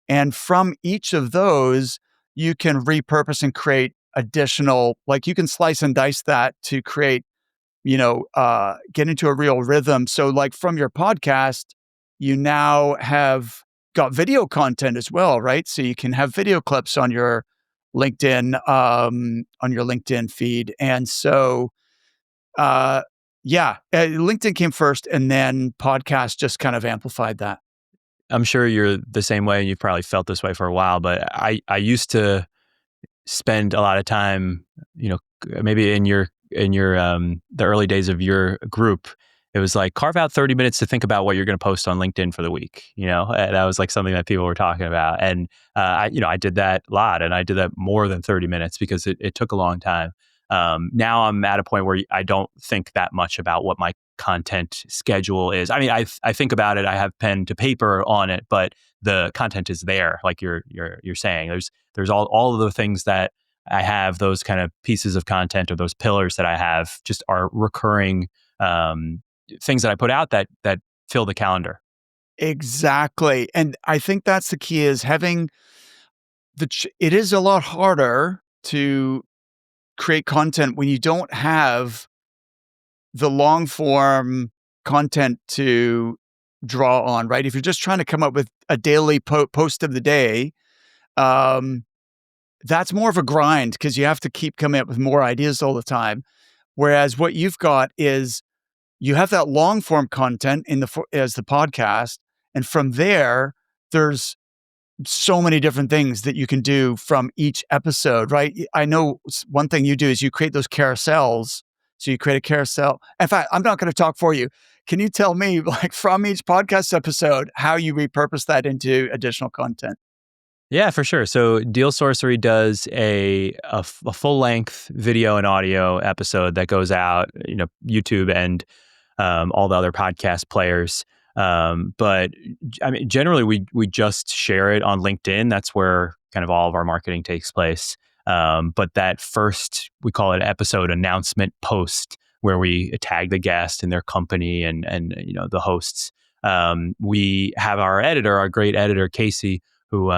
And from each of those, you can repurpose and create additional, like you can slice and dice that to create, get into a real rhythm. So, like from your podcast, you now have got video content as well, right? So you can have video clips on your LinkedIn feed. And so, LinkedIn came first, and then podcast just kind of amplified that. I'm sure you're the same way, and you've probably felt this way for a while. But I used to spend a lot of time, maybe in your the early days of your group. It was like carve out 30 minutes to think about what you're going to post on LinkedIn for the week. And that was like something that people were talking about. And I did that a lot, and I did that more than 30 minutes because it took a long time. Now I'm at a point where I don't think that much about what my content schedule is. I mean, I think about it. I have pen to paper on it, but the content is there, like you're saying. There's all of the things that I have, those kind of pieces of content or those pillars that I have, just are recurring things that I put out that fill the calendar. Exactly. And I think that's the key is having it is a lot harder to create content when you don't have the long form content to draw on, right? If you're just trying to come up with a daily post of the day, um, that's more of a grind because you have to keep coming up with more ideas all the time. Whereas what you've got is you have that long form content as the podcast, and from there, there's so many different things that you can do from each episode, right? I know one thing you do is you create those carousels. So you create a carousel. In fact, I'm not going to talk for you. Can you tell me, like from each podcast episode, how you repurpose that into additional content? Yeah, for sure. So Deal Sourcery does a full length video and audio episode that goes out, YouTube and all the other podcast players. But I mean, generally, we just share it on LinkedIn. That's where kind of all of our marketing takes place. But that first, we call it episode announcement post, where we tag the guest and their company and the hosts. We have our editor, our great editor Casey, who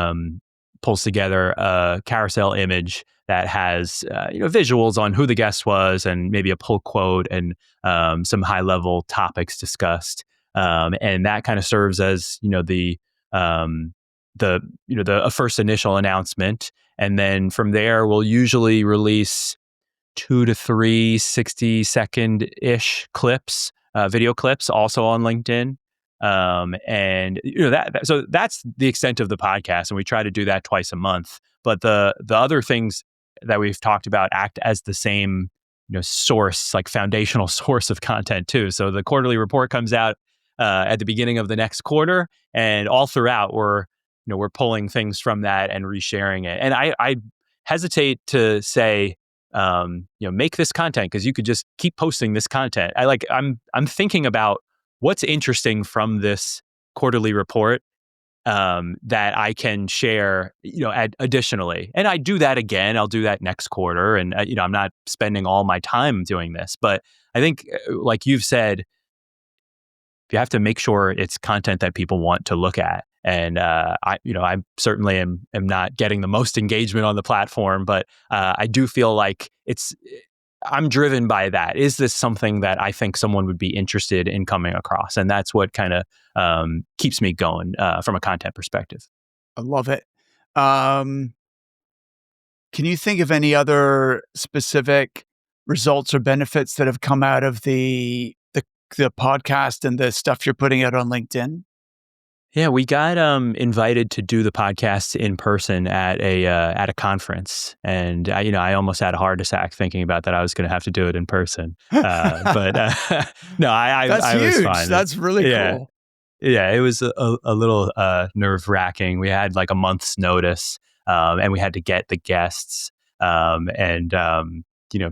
pulls together a carousel image that has visuals on who the guest was and maybe a pull quote and some high level topics discussed, and that kind of serves as a first initial announcement, and then from there we'll usually release 2 to 3 60-second ish clips, video clips, also on LinkedIn. And so that's the extent of the podcast, and we try to do that twice a month. But the other things that we've talked about act as the same source, like foundational source of content too. So the quarterly report comes out at the beginning of the next quarter, and all throughout we're pulling things from that and resharing it. And I hesitate to say make this content because you could just keep posting this content. I'm thinking about what's interesting from this quarterly report that I can share, additionally. And I do that again. I'll do that next quarter. And, I'm not spending all my time doing this. But I think, like you've said, you have to make sure it's content that people want to look at. And I certainly am not getting the most engagement on the platform, but I do feel like I'm driven by that. Is this something that I think someone would be interested in coming across? And that's what kind of keeps me going from a content perspective. I love it. Can you think of any other specific results or benefits that have come out of the podcast and the stuff you're putting out on LinkedIn? Yeah, we got invited to do the podcast in person at a conference, and I almost had a heart attack thinking about that. I was going to have to do it in person, but no, That's I was huge. fine. That's really cool. Yeah, it was a little nerve wracking. We had like a month's notice, and we had to get the guests and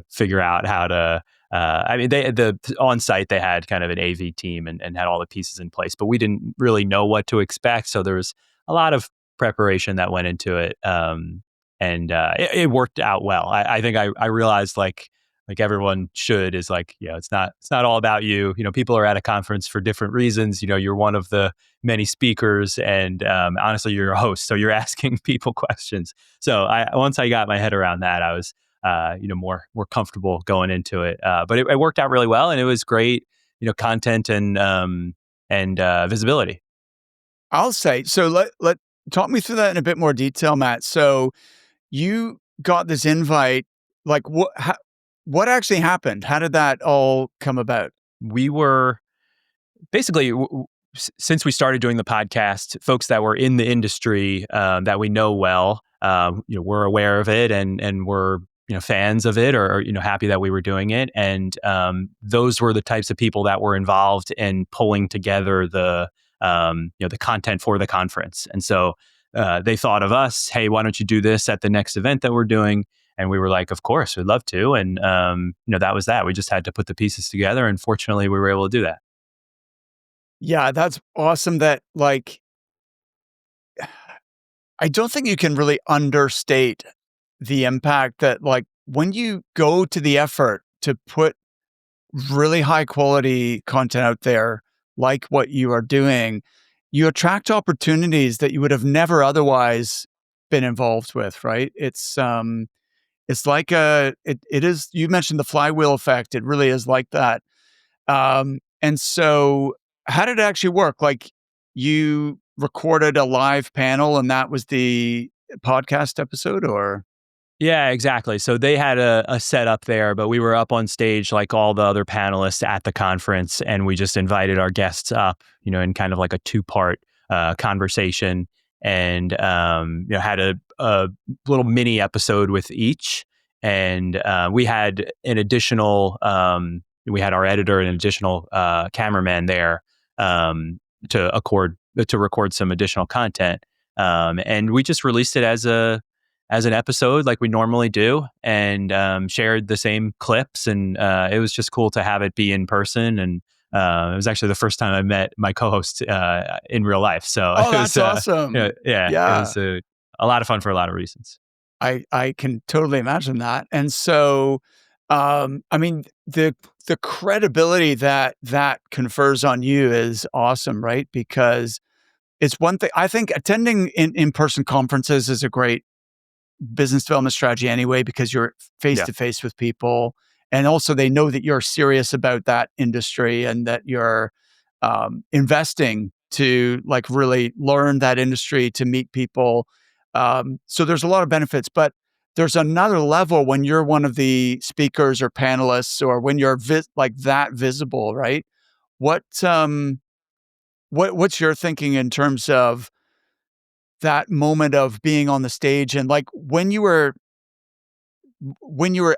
figure out how to. The on site they had kind of an AV team and had all the pieces in place, but we didn't really know what to expect. So there was a lot of preparation that went into it, and it worked out well. I think I realized like everyone should is like it's not all about you. People are at a conference for different reasons. You're one of the many speakers, and honestly, you're a host, so you're asking people questions. So once I got my head around that, I was more comfortable going into it. But it worked out really well, and it was great, content and visibility. I'll say, so let talk me through that in a bit more detail, Matt. So you got this invite, like what actually happened? How did that all come about? We were basically since we started doing the podcast, folks that were in the industry that we know well, we're aware of it and we're fans of it or happy that we were doing it, and those were the types of people that were involved in pulling together the content for the conference. And so they thought of us, hey, why don't you do this at the next event that we're doing? And we were like, of course, we'd love to. And that was that. We just had to put the pieces together, and fortunately, we were able to do that. Yeah, that's awesome. That I don't think you can really understate the impact that when you go to the effort to put really high quality content out there, like what you are doing, you attract opportunities that you would have never otherwise been involved with, right? It's like it is, you mentioned the flywheel effect. It really is like that. And so how did it actually work? Like you recorded a live panel and that was the podcast episode, or? Yeah, exactly. So they had a setup there, but we were up on stage like all the other panelists at the conference, and we just invited our guests up, in kind of like a 2-part conversation, and had a little mini episode with each, and we had an additional, we had our editor and an additional cameraman there to record some additional content. And we just released it as an episode like we normally do, and shared the same clips. And it was just cool to have it be in person. And it was actually the first time I met my co-host in real life. So Oh, it was, that's awesome. it Yeah. was a lot of fun for a lot of reasons. I can totally imagine that. And so, I mean, the credibility that confers on you is awesome, right? Because it's one thing. I think attending in-person conferences is a great business development strategy anyway, because you're face Yeah. to face with people. And also they know that you're serious about that industry and that you're investing to like really learn that industry, to meet people. So there's a lot of benefits, but there's another level when you're one of the speakers or panelists, or when you're like that visible, right? What what's your thinking in terms of that moment of being on the stage, and like when you were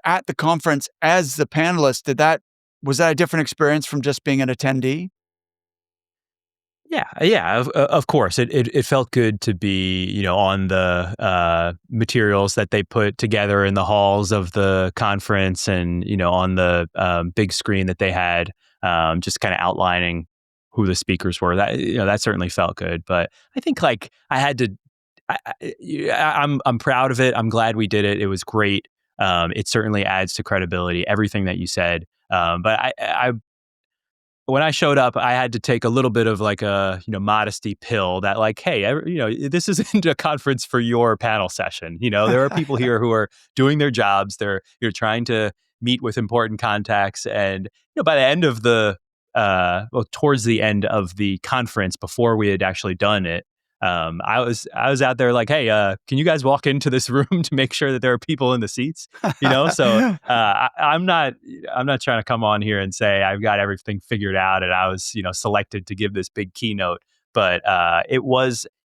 at the conference as the panelist, was that a different experience from just being an attendee? Yeah. Of course, it felt good to be, on the materials that they put together in the halls of the conference, and on the big screen that they had, just kind of outlining who the speakers were. That certainly felt good. But I think like I had to. I'm proud of it. I'm glad we did it. It was great. It certainly adds to credibility. Everything that you said. But I when I showed up, I had to take a little bit of like a modesty pill that like, hey, this isn't a conference for your panel session. There are people here who are doing their jobs. You're trying to meet with important contacts, and by the end of towards the end of the conference, before we had actually done it, I was out there like, hey, can you guys walk into this room to make sure that there are people in the seats? So I'm not trying to come on here and say I've got everything figured out and I was selected to give this big keynote, but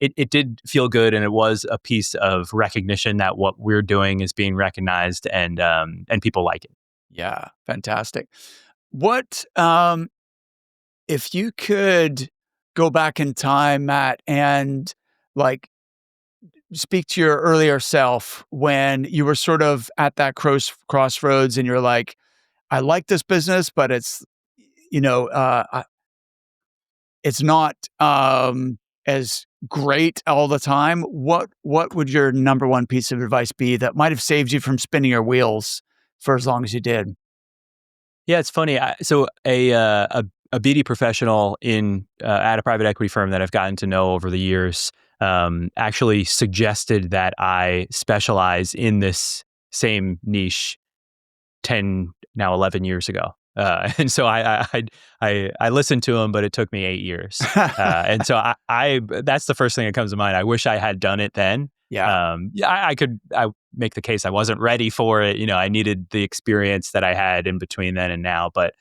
it did feel good, and it was a piece of recognition that what we're doing is being recognized, and people like it. Yeah, fantastic. What if you could go back in time, Matt, and like speak to your earlier self when you were sort of at that crossroads and you're like, I like this business, but you know, uh, it's not as great all the time. What would your number one piece of advice be that might have saved you from spinning your wheels for as long as you did? Yeah, it's funny. So a BD professional at a private equity firm that I've gotten to know over the years actually suggested that I specialize in this same niche 10, now 11 years ago. And so I listened to him, but it took me 8 years. And so I that's the first thing that comes to mind. I wish I had done it then. Yeah. I make the case I wasn't ready for it. I needed the experience that I had in between then and now. But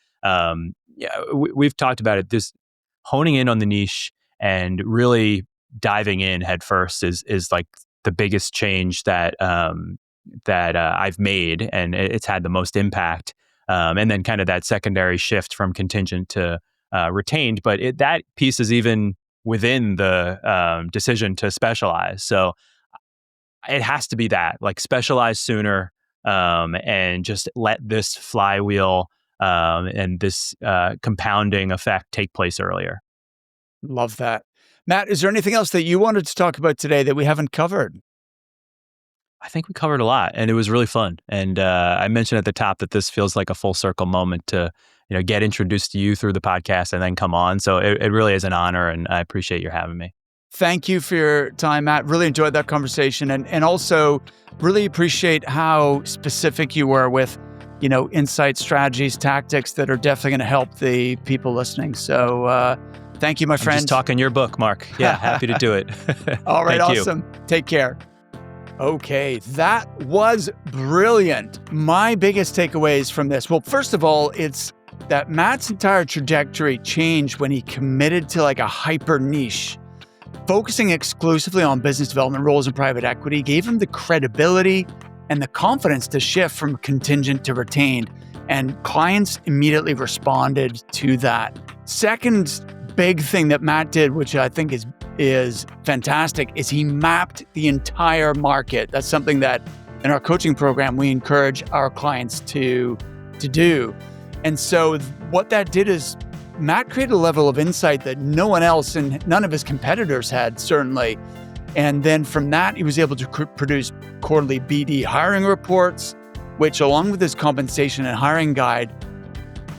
we've talked about it. This honing in on the niche and really diving in head first is like the biggest change that I've made, and it's had the most impact. And then kind of that secondary shift from contingent to retained, but that piece is even within the decision to specialize. So it has to be that, like, specialize sooner, and just let this flywheel and this compounding effect take place earlier. Love that. Matt, is there anything else that you wanted to talk about today that we haven't covered? I think we covered a lot, and it was really fun. And I mentioned at the top that this feels like a full circle moment to get introduced to you through the podcast and then come on. So it really is an honor, and I appreciate your having me. Thank you for your time, Matt. Really enjoyed that conversation, and also really appreciate how specific you were with, insight, strategies, tactics that are definitely going to help the people listening. So thank you, my friend. Just talking your book, Mark. Yeah, happy to do it. All right, Thank awesome. Take care. Okay, that was brilliant. My biggest takeaways from this, well, first of all, it's that Matt's entire trajectory changed when he committed to like a hyper niche. Focusing exclusively on business development roles in private equity gave him the credibility and the confidence to shift from contingent to retained, and clients immediately responded to that. Second big thing that Matt did, which I think is is fantastic is he mapped the entire market. That's something that in our coaching program, we encourage our clients to do. And so what that did is Matt created a level of insight that no one else and none of his competitors had, certainly. And then from that, he was able to produce quarterly BD hiring reports, which along with his compensation and hiring guide,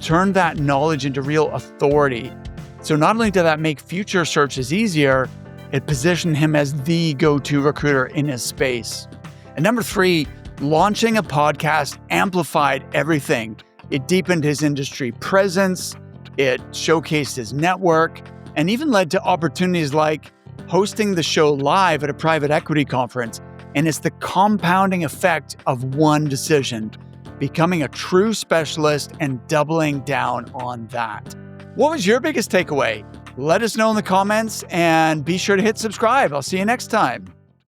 turned that knowledge into real authority. So not only did that make future searches easier, it positioned him as the go-to recruiter in his space. And number 3, launching a podcast amplified everything. It deepened his industry presence, it showcased his network, and even led to opportunities like hosting the show live at a private equity conference. And it's the compounding effect of one decision, becoming a true specialist and doubling down on that. What was your biggest takeaway? Let us know in the comments and be sure to hit subscribe. I'll see you next time.